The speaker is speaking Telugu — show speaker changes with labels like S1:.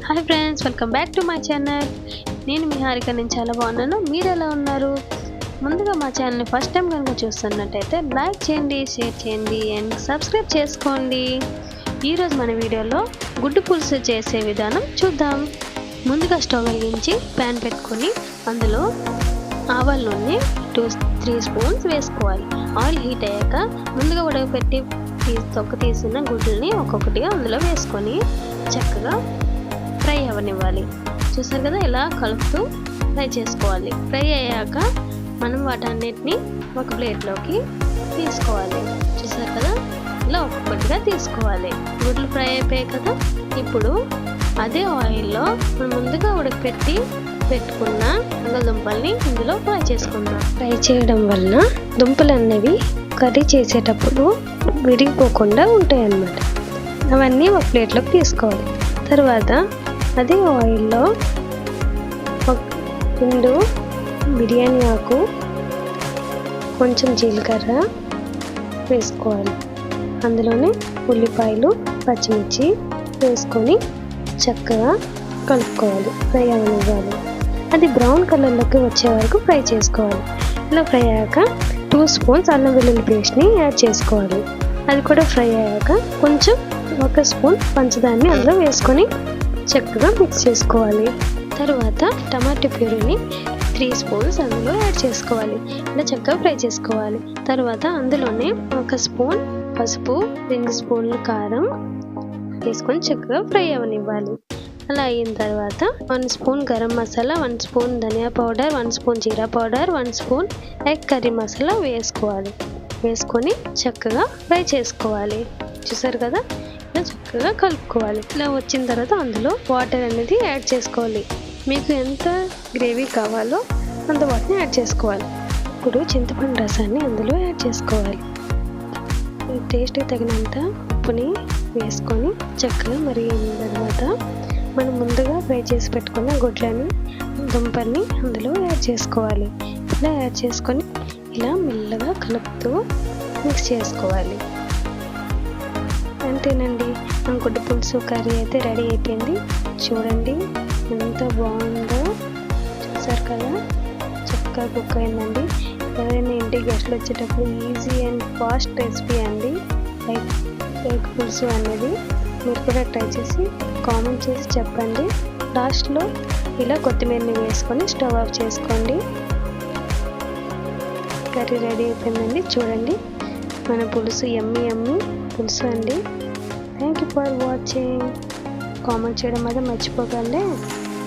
S1: Hi friends, welcome back to my channel. నేను మీ హారిక. నేను చాలా బాగున్నాను. మీరు ఎలా ఉన్నారు? ముందుగా మా ఛానల్ని ఫస్ట్ టైం కనుక చూస్తున్నట్టయితే లైక్ చేయండి, షేర్ చేయండి అండ్ సబ్స్క్రైబ్ చేసుకోండి. ఈరోజు మన వీడియోలో గుడ్డు పులుసు చేసే విధానం చూద్దాం. ముందుగా స్టవ్ వెలిగించి ప్యాన్ పెట్టుకొని అందులో ఆవాల నూనె 2-3 స్పూన్స్ వేసుకోవాలి. ఆయిల్ హీట్ అయ్యాక ముందుగా ఉడకపెట్టి తొక్క తీసిన గుడ్లని ఒక్కొక్కటిగా అందులో వేసుకొని చక్కగా ఫ్రై అవ్వనివ్వాలి. చూసారు కదా, ఇలా కలుపుతూ ఫ్రై చేసుకోవాలి. ఫ్రై అయ్యాక మనం వాటన్నిటిని ఒక ప్లేట్లోకి తీసుకోవాలి. చూసారు కదా, ఇలా ఒక్కొక్కటిగా తీసుకోవాలి. గుడ్లు ఫ్రై అయిపోయాయి కదా, ఇప్పుడు అదే ఆయిల్లో మనం ముందుగా ఉడకపెట్టి పెట్టుకున్న బంగాళదుంపల్ని ఇందులో ఫ్రై చేసుకుందాం. ఫ్రై చేయడం వలన దుంపలు అనేవి కర్రీ చేసేటప్పుడు విరిగిపోకుండా ఉంటాయి అన్నమాట. అవన్నీ ఒక ప్లేట్లోకి తీసుకోవాలి. తర్వాత అదే ఆయిల్లో ఒక 2 బిర్యానీ ఆకు, కొంచెం జీలకర్ర వేసుకోవాలి. అందులోనే ఉల్లిపాయలు, పచ్చిమిర్చి వేసుకొని చక్కగా కలుపుకోవాలి. ఫ్రై అవ్వనివ్వాలి. అది బ్రౌన్ కలర్లోకి వచ్చే వరకు ఫ్రై చేసుకోవాలి. ఇలా ఫ్రై అయ్యాక 2 స్పూన్స్ అల్లం వెల్లుల్లి పేస్ట్ని యాడ్ చేసుకోవాలి. అది కూడా ఫ్రై అయ్యాక కొంచెం 1 స్పూన్ పంచదారని అందులో వేసుకొని చక్కగా మిక్స్ చేసుకోవాలి. తర్వాత టమాటో ప్యూరీని 3 స్పూన్స్ అందులో యాడ్ చేసుకోవాలి. ఇలా చక్కగా ఫ్రై చేసుకోవాలి. తర్వాత అందులోనే 1 స్పూన్ పసుపు, 2 స్పూన్లు కారం వేసుకొని చక్కగా ఫ్రై అవ్వనివ్వాలి. అలా అయిన తర్వాత 1 స్పూన్ గరం మసాలా, 1 స్పూన్ ధనియా పౌడర్, 1 స్పూన్ జీరా powder, 1 spoon egg curry masala వేసుకోవాలి. వేసుకొని చక్కగా ఫ్రై చేసుకోవాలి. చూసారు కదా, ఇలా చక్కగా కలుపుకోవాలి. ఇలా వచ్చిన తర్వాత అందులో వాటర్ అనేది యాడ్ చేసుకోవాలి. మీకు ఎంత గ్రేవీ కావాలో అంత వాటర్ని యాడ్ చేసుకోవాలి. ఇప్పుడు చింతపండు రసాన్ని అందులో యాడ్ చేసుకోవాలి. టేస్ట్కి తగినంత ఉప్పుని వేసుకొని చక్కగా మరిగిన తర్వాత మనం ముందుగా ఫ్రై చేసి పెట్టుకున్న గుడ్లని, దుంపల్ని అందులో యాడ్ చేసుకోవాలి. ఇలా యాడ్ చేసుకొని ఇలా మెల్లగా కలుపుతూ మిక్స్ చేసుకోవాలి. అంతేనండి, మన గుడ్డు పులుసు కర్రీ అయితే రెడీ అయిపోయింది. చూడండి ఎంత బాగుందో. చూసారు కదా, చక్కగా కుక్ అయిందండి. ఎవరైనా ఇంటికి గెస్ట్లు వచ్చేటప్పుడు ఈజీ అండ్ ఫాస్ట్ రెసిపీ అండి ఎగ్ పులుసు అనేది. మీరు కూడా ట్రై చేసి కామెంట్ చేసి చెప్పండి. లాస్ట్లో ఇలా కొత్తిమీరని వేసుకొని స్టవ్ ఆఫ్ చేసుకోండి. కర్రీ రెడీ అయిపోయిందండి. చూడండి, మన పులుసు యమ్మీ పులుసు అండి. Thank you for watching. Comment చేయడం మాత్రం మర్చిపోకండి.